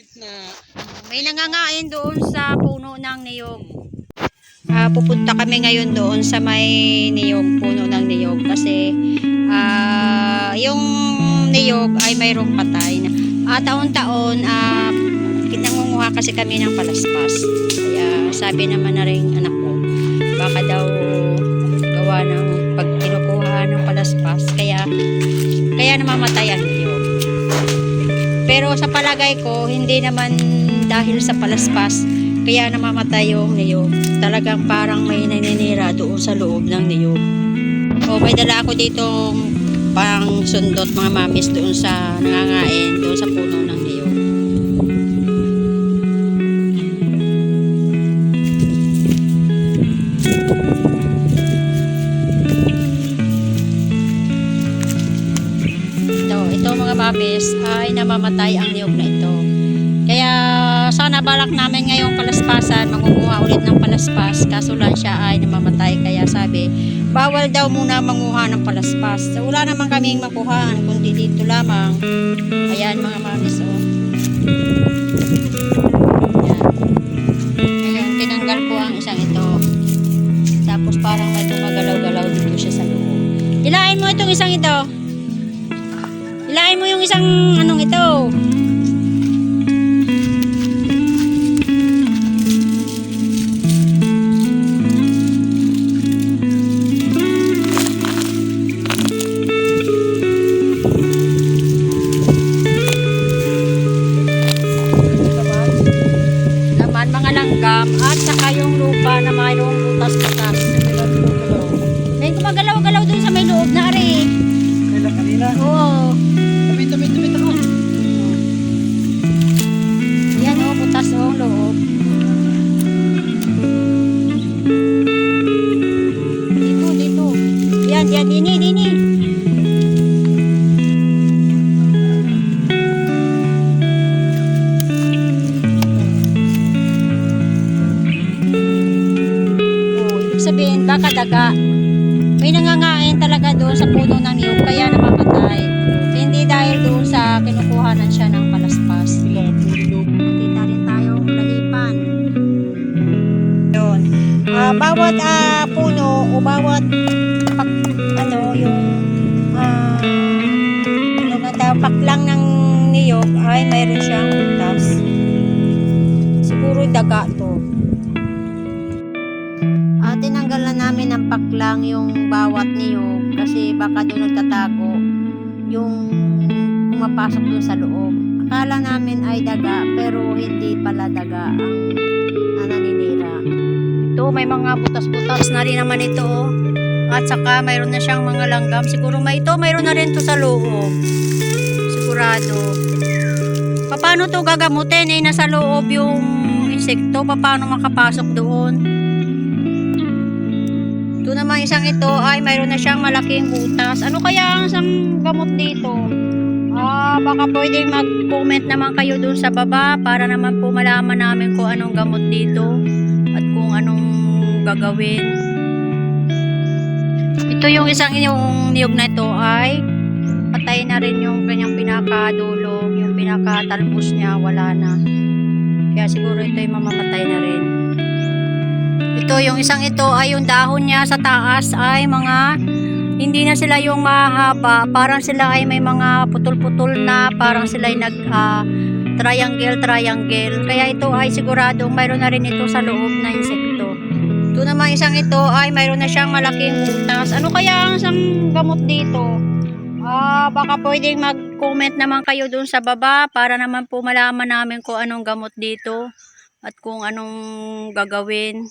gitna. May nangangain doon sa puno ng niyog. Pupunta kami ngayon doon sa may niyog, puno ng niyog. Kasi yung niyog ay mayroong patay. Taon-taon, nangunguha kasi kami ng palaspas. Kaya sabi naman na rin anak ko, baka daw gawa ng pag kinukuha ng palaspas. Kaya namamatay ang niyog. Pero sa palagay ko, hindi naman dahil sa palaspas kaya namamatay yung niyog. Talagang parang may naninira doon sa loob ng niyog. May dala ako ditong pang sundot mga mamis doon sa nangangain, doon sa puno ng niyog. Ito mga mamis ay namamatay ang niyog na ito. Kaya sana balak namin ngayong palaspasan, mangunguha ulit ng palaspas, kaso lang siya ay namamatay. Kaya sabi, bawal daw muna manguha ng palaspas. So, wala naman kaming makuhaan, kundi dito lamang. Ayan mga mamis, Ayan. Ngayon, tinanggal ko ang isang ito. Tapos parang may gumagalaw-galaw dito siya sa loob. Hilain mo itong isang ito. Hilain mo yung isang anong ito. At saka yung lupa na mayroong butas-butas. May gumagalaw-galaw dun sa may loob na ari. Kailan kanina? Oo. Tumit ako. Yan butas loob. Dito. Yan, dini. Sabihin, baka daga. May nangangain talaga doon sa puno ng niyog kaya namamatay. Hindi dahil doon sa kinukuhanan siya ng palaspas. Nakita rin tayong lahipan. Yun. Bawat puno o bawat paklang ng niyog ay mayroon siyang butas. Siguro daga to. Tinanggal na namin ng paklang yung bawat niyog kasi baka doon nagtatago yung pumapasok doon sa loob. Akala namin ay daga pero hindi pala daga ang naninira. Ito may mga butas-butas na rin naman ito. At saka mayroon na siyang mga langgam. Siguro mayroon na rin to sa loob. Sigurado. Paano to gagamutin? Nasa loob yung insekto. Paano makapasok doon? Ito naman isang ito ay mayroon na siyang malaking butas. Ano kaya ang isang gamot dito? Baka pwedeng mag-comment naman kayo dun sa baba para naman po malaman namin kung anong gamot dito at kung anong gagawin. Ito yung isang niyog na ito ay patay na rin yung kanyang pinakadulo, yung pinakatalbos niya wala na. Kaya siguro ito ay mamamatay na rin. Ito yung isang ito ay yung dahon niya sa taas ay hindi na sila yung mahaba, parang sila ay may mga putol-putol na, parang sila ay triangle. Kaya ito ay siguradong mayroon na rin ito sa loob na insekto. Ito naman isang ito ay mayroon na siyang malaking butas. Ano kaya ang isang gamot dito? Baka pwedeng mag-comment naman kayo dun sa baba para naman po malaman namin kung anong gamot dito at kung anong gagawin.